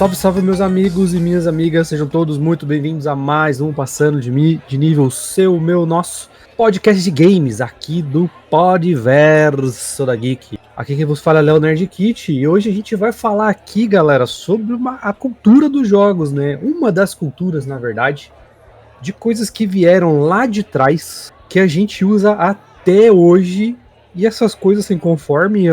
Salve, salve, meus amigos e minhas amigas, sejam todos muito bem-vindos a mais um Passando de Nível, nosso podcast de games aqui do Podverso da Geek. Aqui quem vos fala é Léo Nerdkit e hoje a gente vai falar aqui, galera, sobre a cultura dos jogos, né? Uma das culturas, na verdade, de coisas que vieram lá de trás, que a gente usa até hoje, e essas coisas, assim, conforme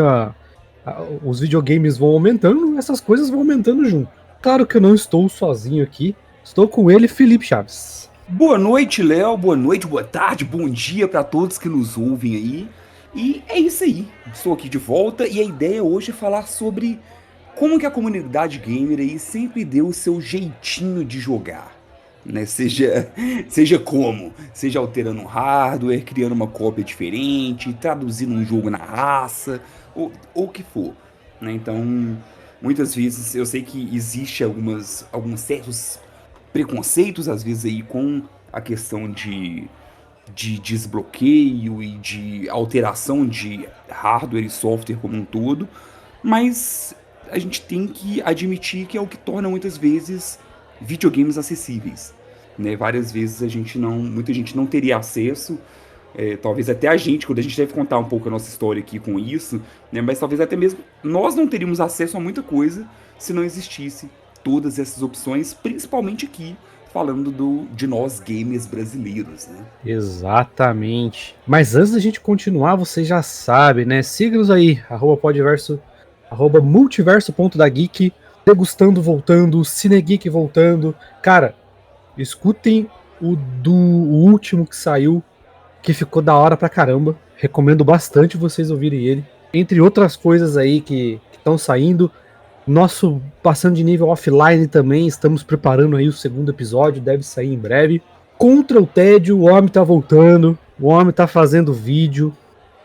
os videogames vão aumentando, essas coisas vão aumentando junto. Claro que eu não estou sozinho aqui, estou com ele, Felipe Chaves. Boa noite, Léo, boa noite, boa tarde, bom dia para todos que nos ouvem aí. E é isso aí, estou aqui de volta e a ideia hoje é falar sobre como que a comunidade gamer aí sempre deu o seu jeitinho de jogar. Né? Seja como, seja alterando um hardware, criando uma cópia diferente, traduzindo um jogo na raça, ou o que for. Né? Então, muitas vezes eu sei que existe alguns certos preconceitos, às vezes aí com a questão de desbloqueio e de alteração de hardware e software como um todo, mas a gente tem que admitir que é o que torna muitas vezes videogames acessíveis, né? Várias vezes muita gente não teria acesso, talvez até a gente, quando a gente deve contar um pouco a nossa história aqui com isso, né? Mas talvez até mesmo nós não teríamos acesso a muita coisa se não existisse todas essas opções, principalmente aqui, falando de nós gamers brasileiros, né? Exatamente. Mas antes da gente continuar, você já sabe, né? Siga-nos aí, @podverso, @multiverso.dageek, Degustando voltando, Cinegeek voltando. Cara, escutem o último que saiu, que ficou da hora pra caramba. Recomendo bastante vocês ouvirem ele. Entre outras coisas aí que estão saindo. Nosso Passando de Nível offline também, estamos preparando aí o segundo episódio, deve sair em breve. Contra o tédio, o homem tá voltando, o homem tá fazendo vídeo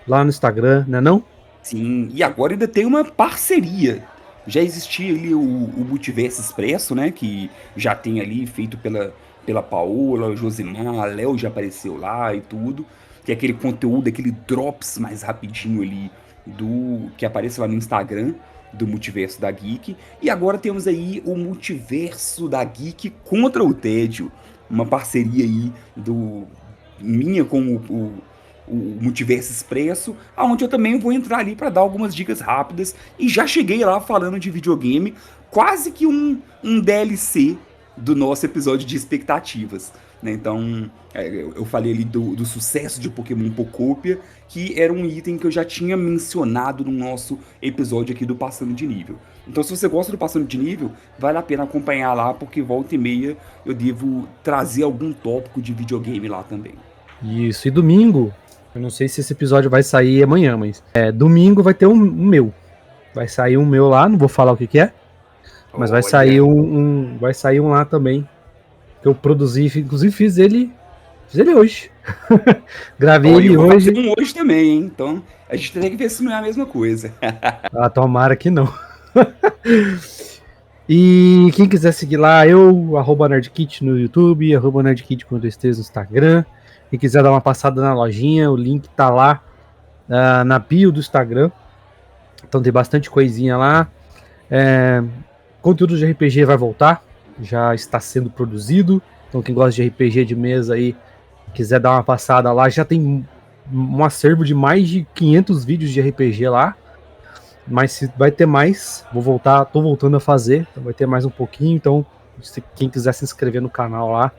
lá no Instagram, né não? Sim, e agora ainda tem uma parceria. Já existia ali o Multiverso Expresso, né, que já tem ali feito pela Paola, o Josimar, a Léo já apareceu lá e tudo. Que é aquele conteúdo, aquele drops mais rapidinho ali que aparece lá no Instagram do Multiverso da Geek. E agora temos aí o Multiverso da Geek contra o tédio. Uma parceria aí minha com o Multiverso Expresso, onde eu também vou entrar ali para dar algumas dicas rápidas. E já cheguei lá falando de videogame, quase que um DLC do nosso episódio de expectativas. Né? Então, eu falei ali do sucesso de Pokémon Pocopia, que era um item que eu já tinha mencionado no nosso episódio aqui do Passando de Nível. Então, se você gosta do Passando de Nível, vale a pena acompanhar lá, porque volta e meia eu devo trazer algum tópico de videogame lá também. Isso, e domingo, eu não sei se esse episódio vai sair amanhã, mas domingo vai ter um meu. Vai sair um meu lá, não vou falar o que é, mas vai sair vai sair um lá também, que eu produzi, inclusive fiz ele hoje. Gravei ele hoje. Um hoje também, hein? Então a gente tem que ver se não é a mesma coisa. Tomara que não. E quem quiser seguir lá, @nerdkit no YouTube, @nerdkit com 2T's no Instagram. Quem quiser dar uma passada na lojinha, o link tá lá na bio do Instagram. Então tem bastante coisinha lá. Conteúdo de RPG vai voltar, já está sendo produzido. Então quem gosta de RPG de mesa aí, quiser dar uma passada lá, já tem um acervo de mais de 500 vídeos de RPG lá. Mas se vai ter mais, tô voltando a fazer, então vai ter mais um pouquinho. Então, quem quiser se inscrever no canal lá,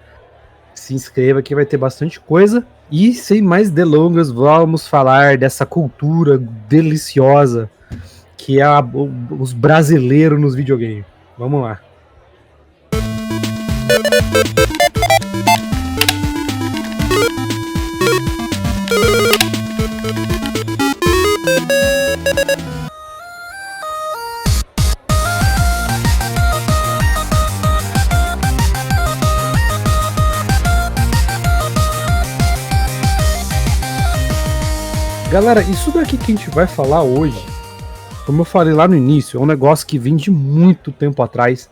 se inscreva que vai ter bastante coisa. E sem mais delongas, vamos falar dessa cultura deliciosa que é os brasileiros nos videogames. Vamos lá. Galera, isso daqui que a gente vai falar hoje, como eu falei lá no início, é um negócio que vem de muito tempo atrás,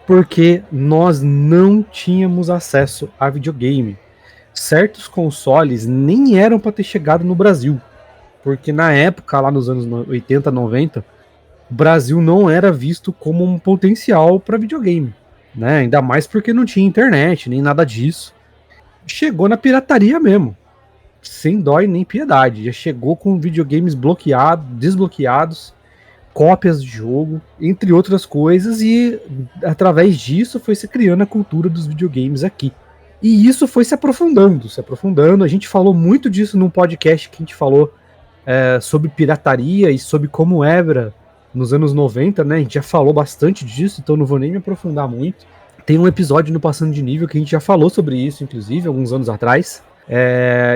porque nós não tínhamos acesso a videogame. Certos consoles nem eram para ter chegado no Brasil, porque na época, lá nos anos 80, 90, o Brasil não era visto como um potencial para videogame, né? Ainda mais porque não tinha internet, nem nada disso. Chegou na pirataria mesmo, sem dó e nem piedade. Já chegou com videogames desbloqueados, cópias de jogo, entre outras coisas, e através disso foi se criando a cultura dos videogames aqui. E isso foi se aprofundando. A gente falou muito disso num podcast que a gente falou sobre pirataria e sobre como era nos anos 90, né? A gente já falou bastante disso, então não vou nem me aprofundar muito. Tem um episódio no Passando de Nível que a gente já falou sobre isso, inclusive, alguns anos atrás.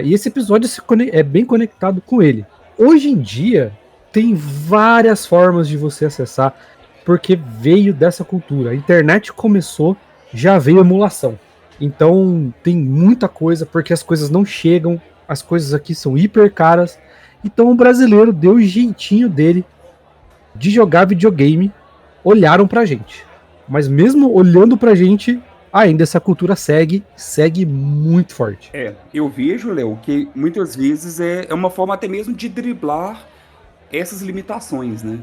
E esse episódio é bem conectado com ele. Hoje em dia, tem várias formas de você acessar, porque veio dessa cultura. A internet começou, já veio emulação. Então, tem muita coisa, porque as coisas não chegam, as coisas aqui são hiper caras. Então, o brasileiro deu o jeitinho dele de jogar videogame, olharam pra gente. Mas mesmo olhando pra gente, ainda essa cultura segue muito forte. Eu vejo, Léo, que muitas vezes é uma forma até mesmo de driblar essas limitações, né?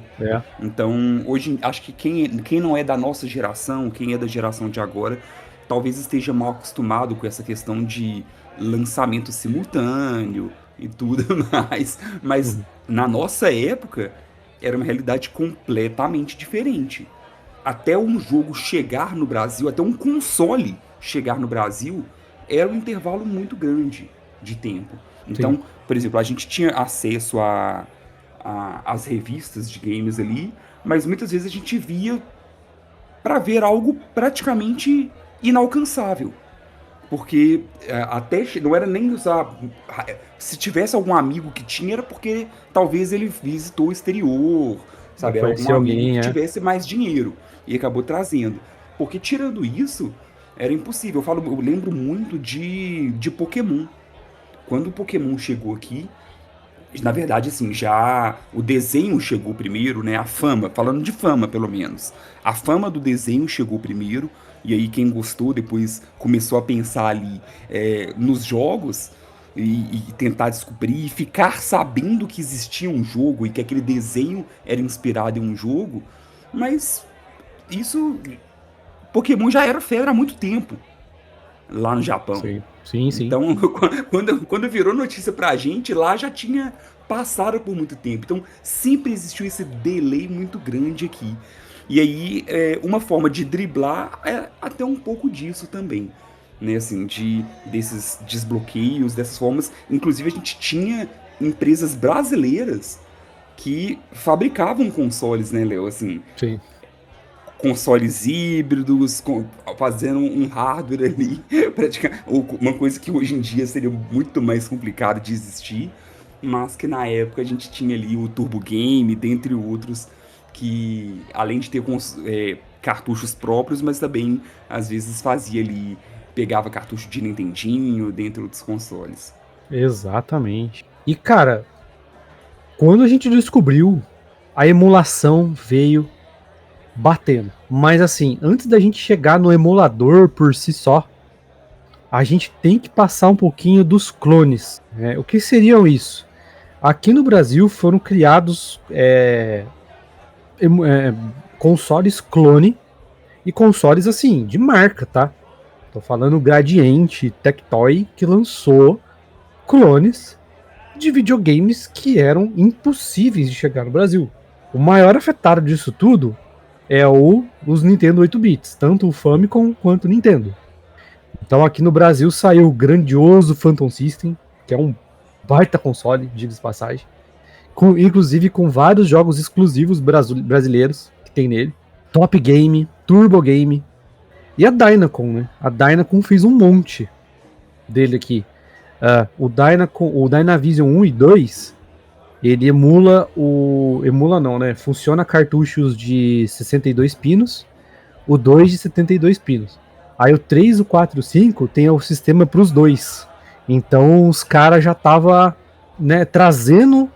Então, hoje, acho que quem não é da nossa geração, quem é da geração de agora, talvez esteja mal acostumado com essa questão de lançamento simultâneo e tudo mais. Mas na nossa época, era uma realidade completamente diferente. Até um jogo chegar no Brasil, até um console chegar no Brasil, era um intervalo muito grande de tempo. Então, sim, por exemplo, a gente tinha acesso às revistas de games ali, mas muitas vezes a gente via para ver algo praticamente inalcançável. Porque até não era nem usar. Se tivesse algum amigo que tinha, era porque talvez ele visitou o exterior, sabe? Era algum amigo que tivesse mais dinheiro e acabou trazendo. Porque tirando isso, era impossível. Eu lembro muito de Pokémon. Quando o Pokémon chegou aqui, na verdade, assim, já o desenho chegou primeiro, né? A fama, falando de fama, pelo menos. A fama do desenho chegou primeiro, e aí quem gostou depois começou a pensar ali nos jogos e tentar descobrir e ficar sabendo que existia um jogo e que aquele desenho era inspirado em um jogo. Mas isso... Pokémon já era febre há muito tempo lá no Japão. Sim. Então, quando virou notícia pra gente, lá já tinha passado por muito tempo. Então, sempre existiu esse delay muito grande aqui. E aí, uma forma de driblar é até um pouco disso também, né? Assim, desses desbloqueios, dessas formas. Inclusive, a gente tinha empresas brasileiras que fabricavam consoles, né, Léo? Assim, sim. Consoles híbridos, fazendo um hardware ali, uma coisa que hoje em dia seria muito mais complicado de existir, mas que na época a gente tinha ali o Turbo Game, dentre outros, que além de ter cartuchos próprios, mas também às vezes fazia ali, pegava cartucho de Nintendinho, dentre outros consoles. Exatamente. E cara, quando a gente descobriu, a emulação veio batendo. Mas assim, antes da gente chegar no emulador por si só, a gente tem que passar um pouquinho dos clones. O que seriam isso? Aqui no Brasil foram criados consoles clone e consoles assim, de marca, tá? Tô falando Gradiente, Tectoy, que lançou clones de videogames que eram impossíveis de chegar no Brasil. O maior afetado disso tudo é os Nintendo 8 bits, tanto o Famicom quanto o Nintendo. Então aqui no Brasil saiu o grandioso Phantom System, que é um baita console, diga-se de passagem, inclusive com vários jogos exclusivos brasileiros que tem nele. Top Game, Turbo Game e a Dynacon, né? A Dynacon fez um monte dele aqui. O Dynavision 1 e 2, ele funciona cartuchos de 62 pinos, o 2 de 72 pinos. Aí o 3, o 4 e o 5 tem o sistema para os dois. Então os caras já estavam, né, trazendo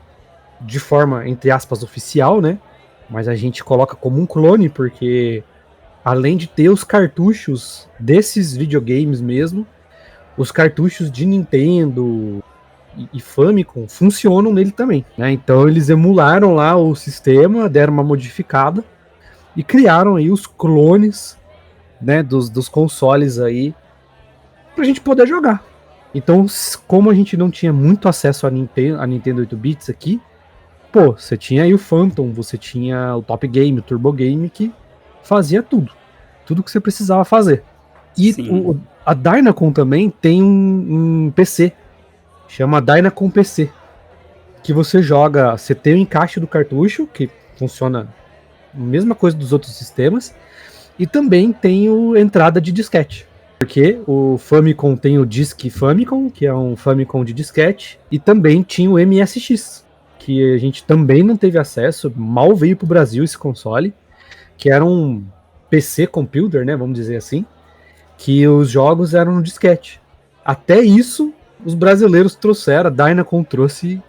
de forma, entre aspas, oficial, né? Mas a gente coloca como um clone, porque além de ter os cartuchos desses videogames mesmo, os cartuchos de Nintendo, e Famicom funcionam nele também, né? Então eles emularam lá o sistema, deram uma modificada e criaram aí os clones, né, dos consoles aí pra gente poder jogar. Então, como a gente não tinha muito acesso a Nintendo 8 bits aqui, pô, você tinha aí o Phantom, você tinha o Top Game, o Turbo Game, que fazia tudo que você precisava fazer. E Sim. a Dynacon também tem um PC, chama Dynacon PC, que você tem o encaixe do cartucho, que funciona a mesma coisa dos outros sistemas, e também tem a entrada de disquete. Porque o Famicom tem o Disk Famicom, que é um Famicom de disquete, e também tinha o MSX, que a gente também não teve acesso, mal veio pro Brasil esse console, que era um PC computer, né, vamos dizer assim, que os jogos eram no disquete. Até isso, os brasileiros trouxeram, a Dynacon trouxe,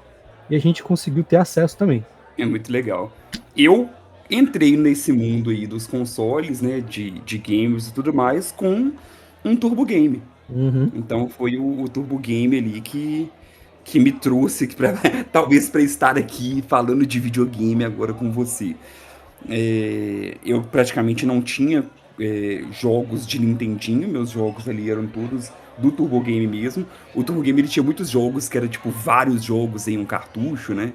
e a gente conseguiu ter acesso também. É muito legal. Eu entrei nesse mundo aí dos consoles, né, de games e tudo mais, com um Turbo Game. Uhum. Então foi o Turbo Game ali que me trouxe aqui talvez para estar aqui falando de videogame agora com você. Eu praticamente não tinha jogos de Nintendinho, meus jogos ali eram todos do Turbo Game mesmo. O Turbo Game ele tinha muitos jogos que era tipo vários jogos em um cartucho, né?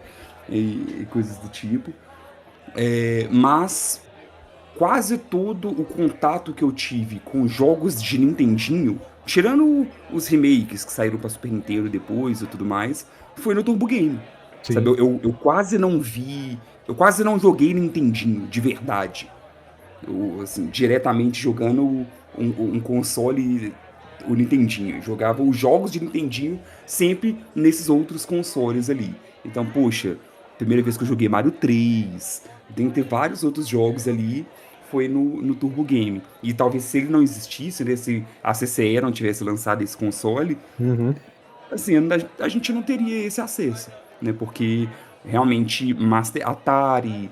E coisas do tipo. Mas quase todo o contato que eu tive com jogos de Nintendinho, tirando os remakes que saíram pra Super Nintendo depois e tudo mais, foi no Turbo Game. Sabe, Sim. eu quase não vi. Eu quase não joguei Nintendinho, de verdade. Eu, assim, diretamente jogando um console, o Nintendinho. Eu jogava os jogos de Nintendinho sempre nesses outros consoles ali. Então, poxa, primeira vez que eu joguei Mario 3, dentre vários outros jogos ali, foi no Turbo Game. E talvez se ele não existisse, né, se a CCE não tivesse lançado esse console, Uhum. assim, a gente não teria esse acesso, né? Porque realmente Atari,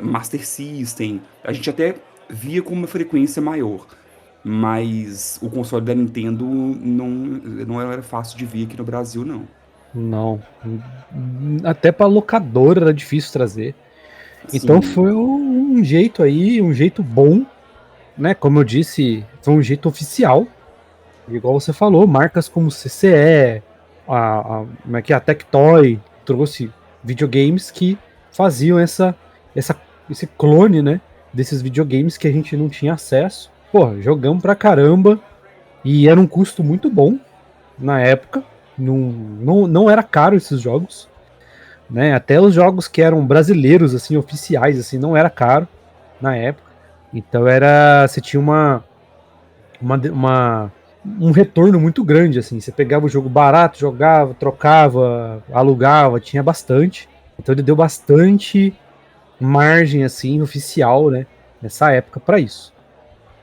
Master System, a gente até via com uma frequência maior. Mas o console da Nintendo não era fácil de ver aqui no Brasil, não. Não. Até pra locadora era difícil trazer. Então Sim, foi um jeito aí, um jeito bom, né? Como eu disse, foi um jeito oficial. Igual você falou, marcas como CCE, como é que é? A Tectoy trouxe videogames que faziam essa, esse clone, né? Desses videogames que a gente não tinha acesso. Pô, jogamos pra caramba e era um custo muito bom na época. Não era caro esses jogos, né? Até os jogos que eram brasileiros, assim, oficiais, assim, não era caro na época. Então você tinha uma um retorno muito grande, assim. Você pegava o jogo barato, jogava, trocava, alugava, tinha bastante. Então ele deu bastante margem, assim, oficial, né? Nessa época para isso.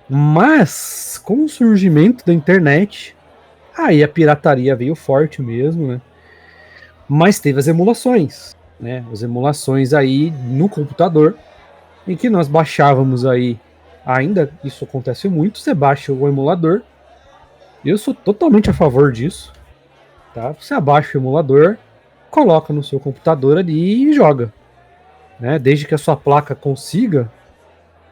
Mas, com o surgimento da internet, aí a pirataria veio forte mesmo, né? Mas teve as emulações, né? As emulações aí no computador, em que nós baixávamos aí, ainda isso acontece muito, você baixa o emulador, eu sou totalmente a favor disso, tá? Você abaixa o emulador, coloca no seu computador ali e joga, né? Desde que a sua placa consiga,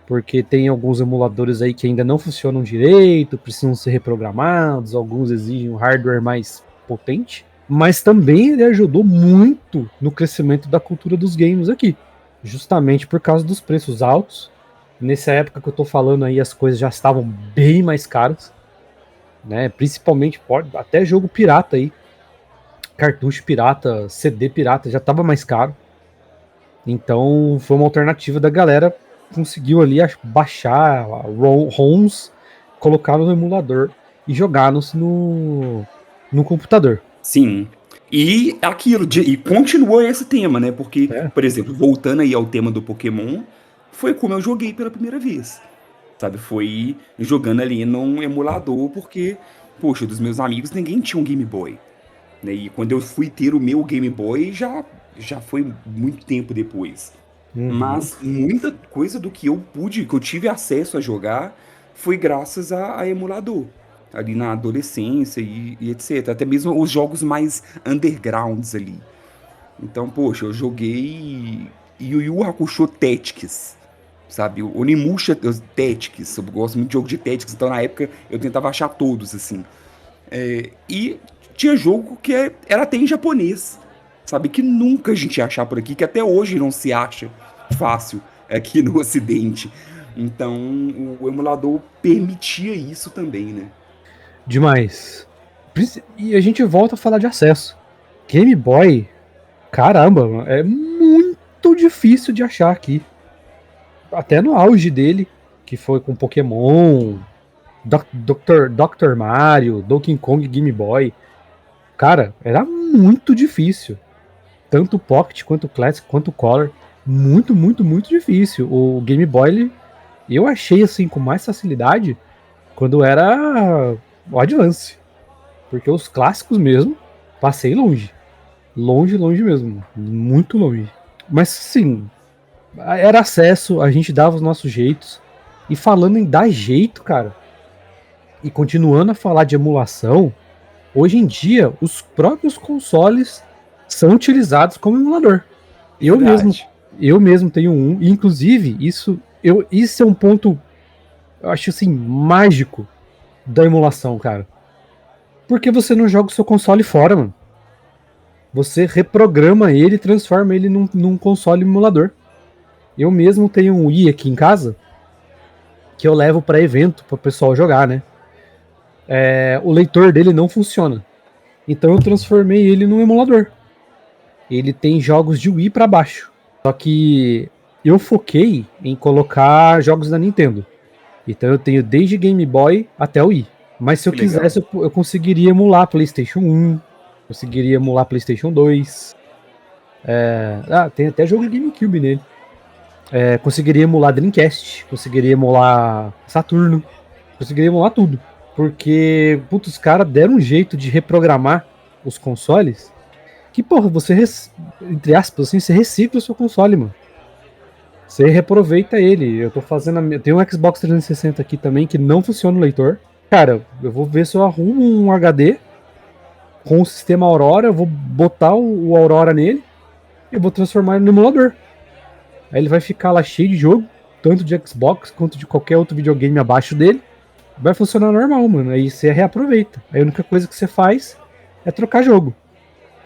porque tem alguns emuladores aí que ainda não funcionam direito, precisam ser reprogramados, alguns exigem um hardware mais potente, mas também ele ajudou muito no crescimento da cultura dos games aqui, justamente por causa dos preços altos. Nessa época que eu tô falando aí, as coisas já estavam bem mais caras, né? Principalmente até jogo pirata aí, cartucho pirata, CD pirata já estava mais caro. Então foi uma alternativa da galera, conseguiu ali baixar ROMs, colocar no emulador e jogar no computador. sim. E aquilo, e continua esse tema, né? Porque, É. por exemplo, voltando aí ao tema do Pokémon, foi como eu joguei pela primeira vez. Sabe, foi jogando ali num emulador, porque, poxa, dos meus amigos ninguém tinha um Game Boy. Né? E quando eu fui ter o meu Game Boy, já foi muito tempo depois. Uhum. Mas muita coisa do que eu tive acesso a jogar, foi graças a emulador. ali na adolescência e etc. Até mesmo os jogos mais undergrounds ali. Então, poxa, eu joguei Yu Yu Hakusho Tactics, sabe? O Onimusha Tactics. Eu gosto muito de jogo de Tactics, então na época eu tentava achar todos, assim. E tinha jogo que era até em japonês, sabe? Que nunca a gente ia achar por aqui, que até hoje não se acha fácil aqui no Ocidente. Então, o emulador permitia isso também, né? Demais. E a gente volta a falar de acesso. Game Boy, caramba, mano, é muito difícil de achar aqui. Até no auge dele, que foi com Pokémon, Dr. Mario, Donkey Kong Game Boy. Cara, era muito difícil. Tanto o Pocket, quanto o Classic, quanto o Color. Muito, muito, muito difícil. O Game Boy, eu achei assim com mais facilidade quando era o Advance. Porque os clássicos mesmo, passei longe. Longe, longe mesmo. Muito longe. Mas sim, era acesso, a gente dava os nossos jeitos. E falando em dar jeito, cara, e continuando a falar de emulação, hoje em dia os próprios consoles são utilizados como emulador. Eu mesmo, Verdade. eu mesmo tenho um, e inclusive isso é um ponto, eu acho assim, mágico da emulação, cara. Porque você não joga o seu console fora, mano. Você reprograma ele e transforma ele num console emulador. Eu mesmo tenho um Wii aqui em casa que eu levo para evento para o pessoal jogar, né? O leitor dele não funciona. Então eu transformei ele num emulador. Ele tem jogos de Wii para baixo. Só que eu foquei em colocar jogos da Nintendo. Então eu tenho desde Game Boy até o Wii. Mas se eu Que legal. quisesse, eu conseguiria emular PlayStation 1, conseguiria emular PlayStation 2. Tem até jogo de GameCube nele. Conseguiria emular Dreamcast, conseguiria emular Saturno, conseguiria emular tudo. Porque, putz, os caras deram um jeito de reprogramar os consoles que, porra, entre aspas, assim, você recicla o seu console, mano. Você reaproveita ele. Eu tô fazendo. Tem um Xbox 360 aqui também que não funciona o leitor. Cara, eu vou ver se eu arrumo um HD com o sistema Aurora, eu vou botar o Aurora nele e vou transformar ele no emulador. Aí ele vai ficar lá cheio de jogo, tanto de Xbox quanto de qualquer outro videogame abaixo dele. Vai funcionar normal, mano. Aí você reaproveita. Aí a única coisa que você faz é trocar jogo.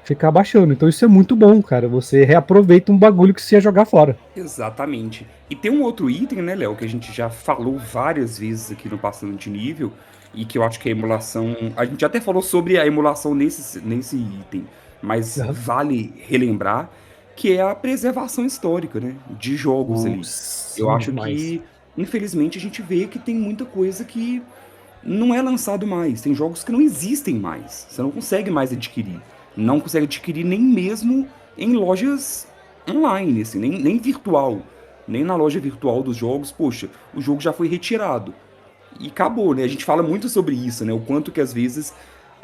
Ficar baixando. Então isso é muito bom, cara. Você reaproveita um bagulho que você ia jogar fora. Exatamente. E tem um outro item, né, Léo, que a gente já falou várias vezes aqui no Passando de Nível, e que eu acho que a emulação. A gente até falou sobre a emulação nesse item, mas Uhum. vale relembrar que é a preservação histórica, né, de jogos ali. Eu Sim, acho demais. que, infelizmente, a gente vê que tem muita coisa que não é lançado mais. Tem jogos que não existem mais. Você não consegue mais adquirir. Não consegue adquirir nem mesmo em lojas online, assim, nem virtual. Nem na loja virtual dos jogos. Poxa, o jogo já foi retirado. E acabou, né? A gente fala muito sobre isso, né? O quanto que às vezes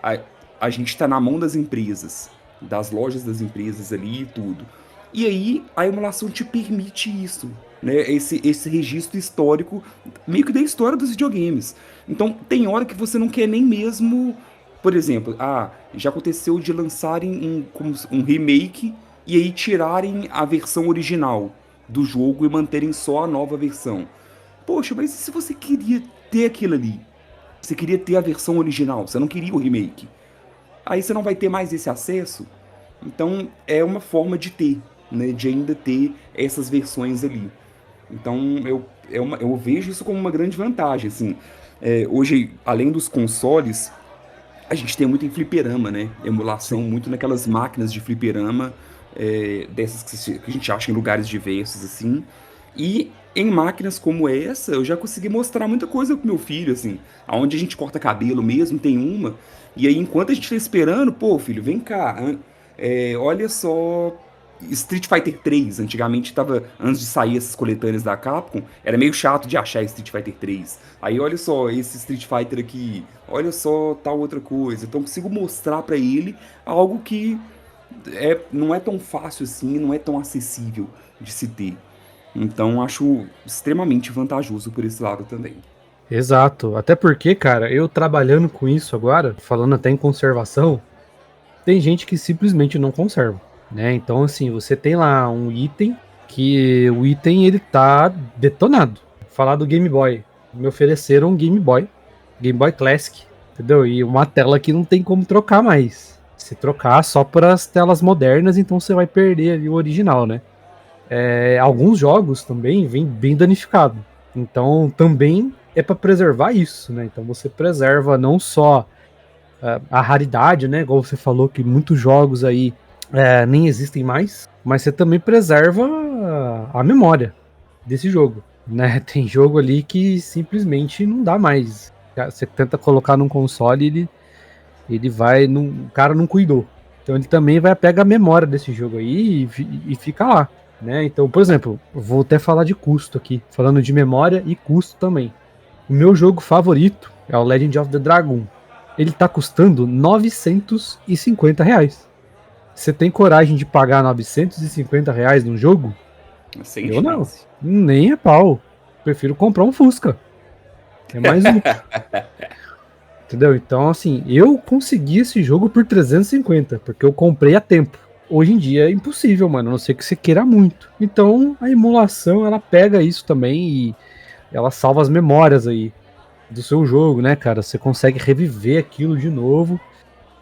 a, a gente está na mão das empresas, das lojas das empresas ali e tudo. E aí a emulação te permite isso, né? Esse registro histórico, meio que da história dos videogames. Então tem hora que você não quer nem mesmo, por exemplo, já aconteceu de lançarem um remake e aí tirarem a versão original do jogo e manterem só a nova versão. Poxa, mas e se você queria ter aquilo ali? Você queria ter a versão original, você não queria o remake. Aí você não vai ter mais esse acesso. Então é uma forma de ter, né? De ainda ter essas versões ali. Então eu vejo isso como uma grande vantagem. Assim. Hoje, além dos consoles, a gente tem muito em fliperama, né? Emulação Sim. muito naquelas máquinas de fliperama, dessas que a gente acha em lugares diversos, assim. E em máquinas como essa, eu já consegui mostrar muita coisa pro meu filho, assim. Aonde a gente corta cabelo mesmo, tem uma. E aí, enquanto a gente tá esperando, pô, filho, vem cá. Olha só. Street Fighter 3, antigamente tava, antes de sair essas coletâneas da Capcom, era meio chato de achar Street Fighter 3. Aí olha só esse Street Fighter aqui, olha só tal outra coisa. Então eu consigo mostrar pra ele algo que não é tão fácil assim, não é tão acessível de se ter. Então acho extremamente vantajoso por esse lado também. Exato. Até porque, cara, eu trabalhando com isso agora, falando até em conservação, tem gente que simplesmente não conserva, né? Então, assim, você tem lá um item que o item ele tá detonado. Falar do Game Boy. Me ofereceram um Game Boy Classic, entendeu? E uma tela que não tem como trocar mais. Se trocar só para as telas modernas, então você vai perder ali o original, né? Alguns jogos também vêm bem danificado. Então também é para preservar isso, né? Então você preserva não só a raridade, né? Igual você falou que muitos jogos aí nem existem mais, mas você também preserva a memória desse jogo, né? Tem jogo ali que simplesmente não dá mais. Você tenta colocar num console, ele vai, o cara não cuidou. Então ele também vai pegar a memória desse jogo aí e fica lá, né? Então, por exemplo, vou até falar de custo aqui, falando de memória e custo também. O meu jogo favorito é o Legend of the Dragon. Ele tá custando R$ 950. Você tem coragem de pagar R$ 950 num jogo? Sem Eu não. chance. Nem é pau. Prefiro comprar um Fusca. É mais útil. Entendeu? Então, assim, eu consegui esse jogo por 350, porque eu comprei a tempo. Hoje em dia é impossível, mano, a não ser que você queira muito. Então, a emulação, ela pega isso também e ela salva as memórias aí do seu jogo, né, cara? Você consegue reviver aquilo de novo,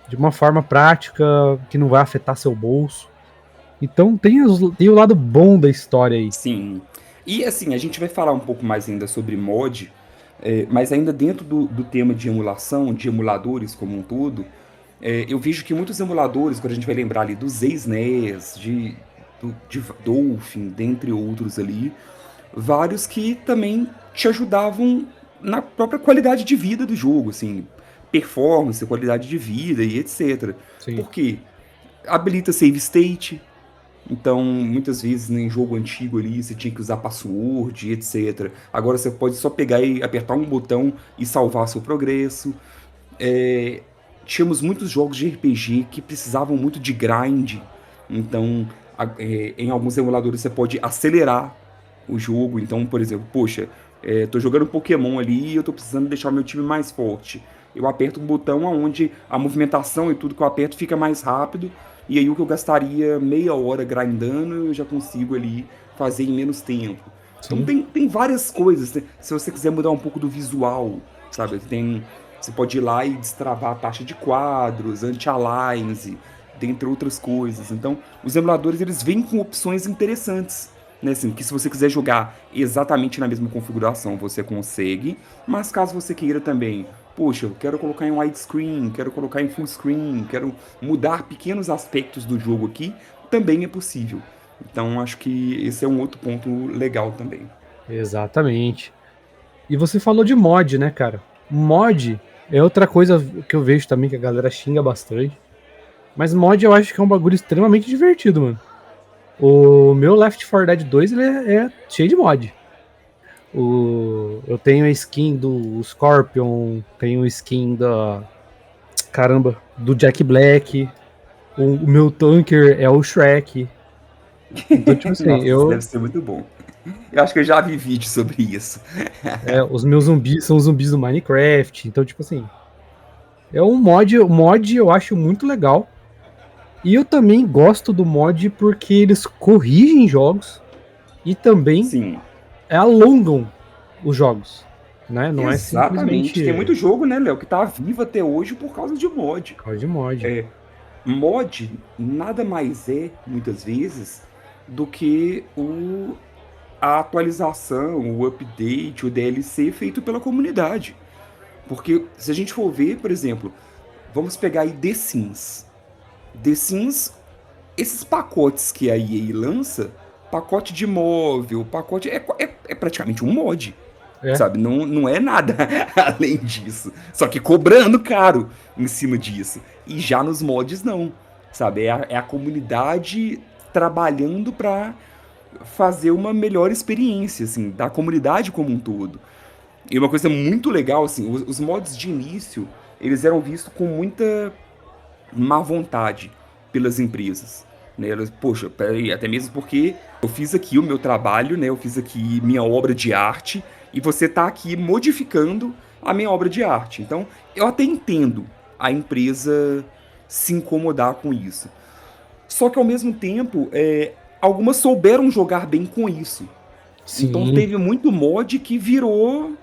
de uma forma prática, que não vai afetar seu bolso. Então, tem o lado bom da história aí. Sim. E assim, a gente vai falar um pouco mais ainda sobre mod, mas ainda dentro do tema de emulação, de emuladores como um todo, eu vejo que muitos emuladores, quando a gente vai lembrar ali dos ex-NES, de Dolphin, dentre outros ali, vários que também te ajudavam na própria qualidade de vida do jogo, assim, performance, qualidade de vida e etc. Sim. Por quê? Habilita save state, então, muitas vezes em jogo antigo ali você tinha que usar password, etc. Agora você pode só pegar e apertar um botão e salvar seu progresso. Tínhamos muitos jogos de RPG que precisavam muito de grind. Então, em alguns emuladores você pode acelerar o jogo. Então, por exemplo, poxa, tô jogando Pokémon ali e eu tô precisando deixar o meu time mais forte. Eu aperto um botão onde a movimentação e tudo que eu aperto fica mais rápido. E aí o que eu gastaria meia hora grindando, eu já consigo ali fazer em menos tempo. Então Sim. tem várias coisas. Se você quiser mudar um pouco do visual, sabe? Você pode ir lá e destravar a taxa de quadros, anti-aliasing, dentre outras coisas. Então, os emuladores eles vêm com opções interessantes, né? Assim, que se você quiser jogar exatamente na mesma configuração, você consegue. Mas caso você queira também, poxa, eu quero colocar em widescreen, quero colocar em full screen, quero mudar pequenos aspectos do jogo aqui, também é possível. Então, acho que esse é um outro ponto legal também. Exatamente. E você falou de mod, né, cara? Mod é outra coisa que eu vejo também que a galera xinga bastante. Mas mod eu acho que é um bagulho extremamente divertido, mano. O meu Left 4 Dead 2 ele é cheio de mod. Eu tenho a skin do Scorpion, tenho a skin da. Caramba, do Jack Black. O meu tanker é o Shrek. Então, tipo assim, Nossa, isso deve ser muito bom. Eu acho que eu já vi vídeo sobre isso. os meus zumbis são os zumbis do Minecraft. Então, tipo assim, é um mod. O mod eu acho muito legal. E eu também gosto do mod porque eles corrigem jogos e também Sim, alongam os jogos, né? Não é exatamente. Tem simplesmente muito jogo, né, Léo, que tá vivo até hoje por causa de mod. causa de mod. Mod nada mais é, muitas vezes, do que a atualização, o update, o DLC feito pela comunidade. Porque se a gente for ver, por exemplo, vamos pegar aí The Sims. The Sims, esses pacotes que a EA lança, pacote de móvel, pacote. É praticamente um mod. É, Sabe? Não é nada além disso. Só que cobrando caro em cima disso. E já nos mods, não. Sabe? É a comunidade trabalhando para fazer uma melhor experiência, assim, da comunidade como um todo. E uma coisa muito legal, assim, os mods de início, eles eram vistos com muita má vontade pelas empresas. Né? Elas, poxa, peraí, até mesmo porque eu fiz aqui o meu trabalho, né? Eu fiz aqui minha obra de arte e você tá aqui modificando a minha obra de arte. Então, eu até entendo a empresa se incomodar com isso. Só que ao mesmo tempo, algumas souberam jogar bem com isso. Então Sim. teve muito mod que virou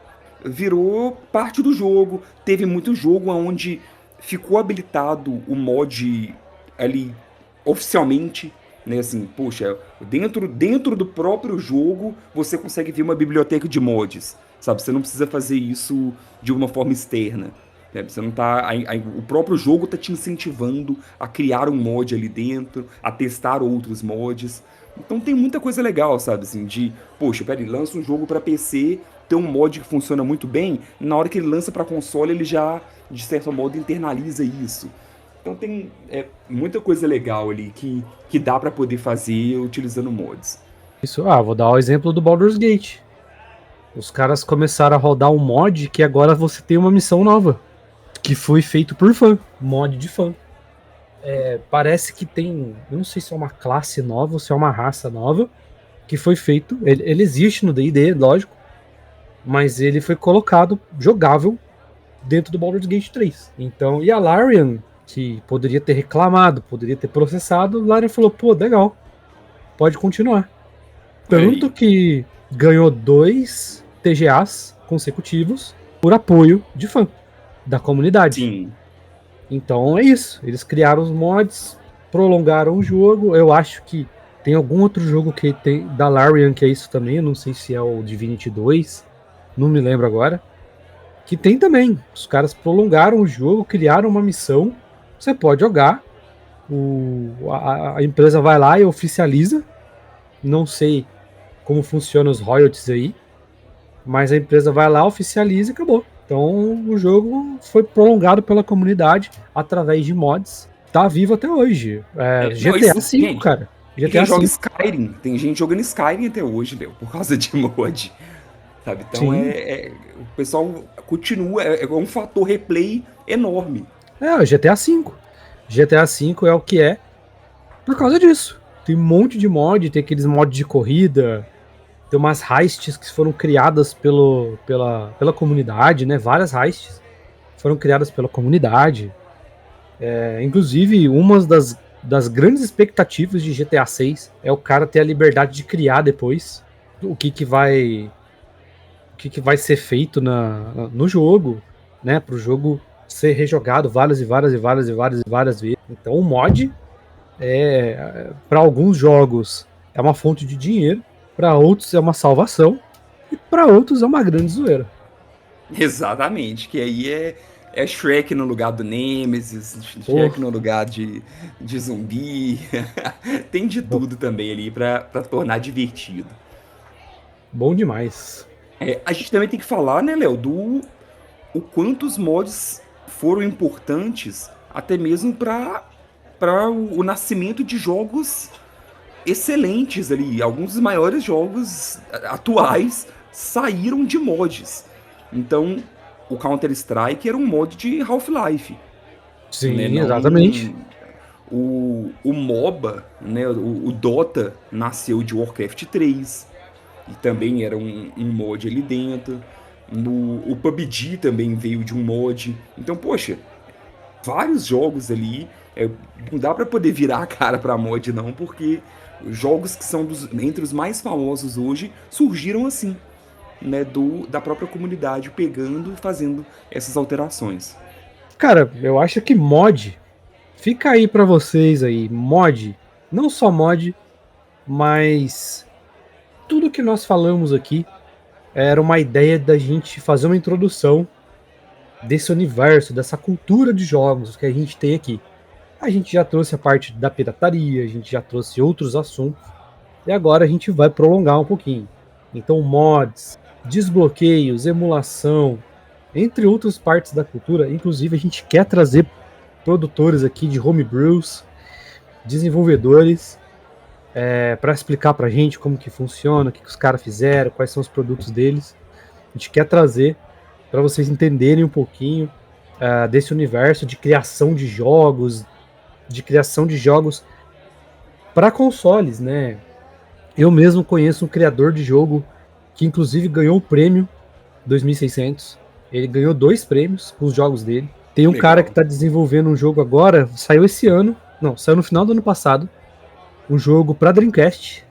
parte do jogo. Teve muito jogo onde ficou habilitado o mod ali oficialmente, né? Assim, poxa, dentro do próprio jogo você consegue ver uma biblioteca de mods, sabe? Você não precisa fazer isso de uma forma externa. Né? Você não tá, o próprio jogo tá te incentivando a criar um mod ali dentro, a testar outros mods. Então tem muita coisa legal, sabe? Assim, poxa, peraí, lança um jogo para PC, tem um mod que funciona muito bem, na hora que ele lança para console, ele já, de certo modo, internaliza isso. Então tem muita coisa legal ali que dá para poder fazer utilizando mods. Isso, vou dar o exemplo do Baldur's Gate. Os caras começaram a rodar um mod que agora você tem uma missão nova. Que foi feito por fã. Mod de fã. Parece que tem. Eu não sei se é uma classe nova ou se é uma raça nova. Que foi feito. Ele existe no D&D, lógico. Mas ele foi colocado jogável dentro do Baldur's Gate 3. Então, e a Larian, que poderia ter reclamado, poderia ter processado, Larian falou, pô, legal. Pode continuar. Tanto que ganhou 2 TGAs consecutivos por apoio de fã da comunidade. Sim. Então é isso. Eles criaram os mods, prolongaram o jogo. Eu acho que tem algum outro jogo que tem da Larian que é isso também. Eu não sei se é o Divinity 2. Não me lembro agora. Que tem também. Os caras prolongaram o jogo, criaram uma missão. Você pode jogar. A empresa vai lá e oficializa. Não sei como funcionam os royalties aí, mas a empresa vai lá, oficializa e acabou. Então o jogo foi prolongado pela comunidade através de mods. Tá vivo até hoje. GTA V, cara. GTA joga Skyrim. Tem gente jogando Skyrim até hoje, Léo, por causa de mod. Sabe? Então o pessoal continua, é um fator replay enorme. O GTA V. GTA V é o que é por causa disso. Tem um monte de mod, tem aqueles mods de corrida, tem umas heists que foram criadas pela comunidade, né? Várias heists foram criadas pela comunidade. Inclusive, uma das grandes expectativas de GTA 6 é o cara ter a liberdade de criar depois o que vai ser feito no jogo, né? Para o jogo ser rejogado várias vezes. Então, o mod para alguns jogos é uma fonte de dinheiro, para outros é uma salvação e para outros é uma grande zoeira. Exatamente, que aí é Shrek no lugar do Nemesis, Shrek no lugar de zumbi. Tem de tudo também ali pra tornar divertido. Bom demais. A gente também tem que falar, né, Léo, o quanto os mods foram importantes até mesmo para o nascimento de jogos excelentes ali. Alguns dos maiores jogos atuais saíram de mods. Então, o Counter-Strike era um mod de Half-Life. Sim, né? exatamente. O MOBA, né? O Dota nasceu de Warcraft 3 e também era um mod ali dentro. O PUBG também veio de um mod. Então, poxa, vários jogos ali. Não dá pra poder virar a cara pra mod, não, porque jogos que são entre os mais famosos hoje surgiram assim, né? Da própria comunidade pegando e fazendo essas alterações. Cara, eu acho que mod, fica aí pra vocês aí, mod, não só mod, mas tudo que nós falamos aqui era uma ideia da gente fazer uma introdução desse universo, dessa cultura de jogos que a gente tem aqui. A gente já trouxe a parte da pirataria, a gente já trouxe outros assuntos, e agora a gente vai prolongar um pouquinho. Então, mods, desbloqueios, emulação, entre outras partes da cultura. Inclusive, a gente quer trazer produtores aqui de homebrews, desenvolvedores, para explicar pra gente como que funciona, o que os caras fizeram, quais são os produtos deles. A gente quer trazer para vocês entenderem um pouquinho desse universo de criação de jogos para consoles, né? Eu mesmo conheço um criador de jogo que inclusive ganhou o prêmio 2.600. Ele ganhou 2 prêmios com os jogos dele. Tem um Legal. cara que tá desenvolvendo um jogo agora, saiu esse ano, não, saiu no final do ano passado, um jogo pra Dreamcast.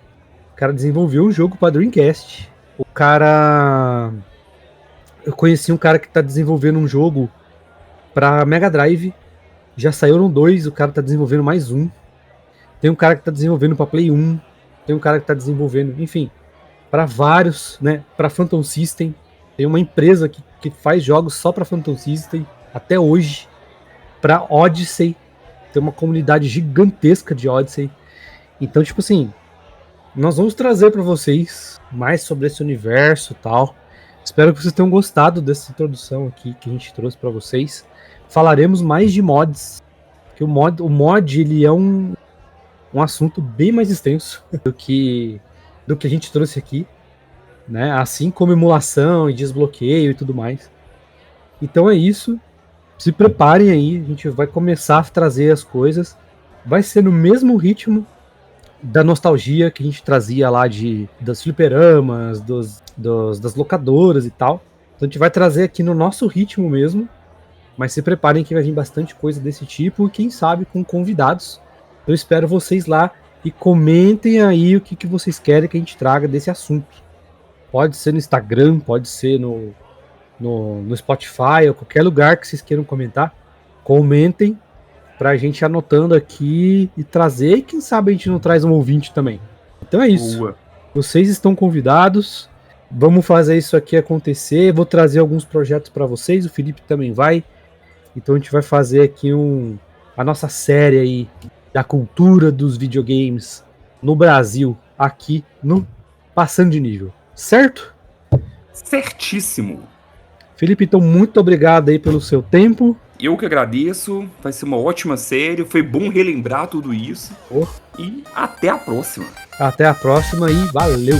O cara desenvolveu um jogo pra Dreamcast. O cara... Eu conheci um cara que tá desenvolvendo um jogo pra Mega Drive. Já saíram 2, o cara tá desenvolvendo mais um. Tem um cara que tá desenvolvendo pra Play 1. Tem um cara que tá desenvolvendo, enfim, pra vários, né? Pra Phantom System. Tem uma empresa que faz jogos só pra Phantom System, até hoje. Pra Odyssey. Tem uma comunidade gigantesca de Odyssey. Então, tipo assim, nós vamos trazer pra vocês mais sobre esse universo e tal. Espero que vocês tenham gostado dessa introdução aqui que a gente trouxe pra vocês. Falaremos mais de mods. Porque o mod ele é um assunto bem mais extenso do que a gente trouxe aqui, né? Assim como emulação e desbloqueio e tudo mais. Então é isso. Se preparem aí, a gente vai começar a trazer as coisas. Vai ser no mesmo ritmo da nostalgia que a gente trazia lá das fliperamas, das locadoras e tal. Então a gente vai trazer aqui no nosso ritmo mesmo. Mas se preparem que vai vir bastante coisa desse tipo e quem sabe com convidados. Eu espero vocês lá e comentem aí o que vocês querem que a gente traga desse assunto. Pode ser no Instagram, pode ser no Spotify ou qualquer lugar que vocês queiram comentar. Comentem pra gente ir anotando aqui e trazer. E quem sabe a gente não traz um ouvinte também. Então é isso. Boa. Vocês estão convidados. Vamos fazer isso aqui acontecer. Vou trazer alguns projetos para vocês. O Felipe também vai. Então a gente vai fazer aqui a nossa série aí da cultura dos videogames no Brasil, aqui no Passando de Nível. Certo? Certíssimo. Felipe, então muito obrigado aí pelo seu tempo. Eu que agradeço, vai ser uma ótima série, foi bom relembrar tudo isso. Oh. E até a próxima. Até a próxima e valeu!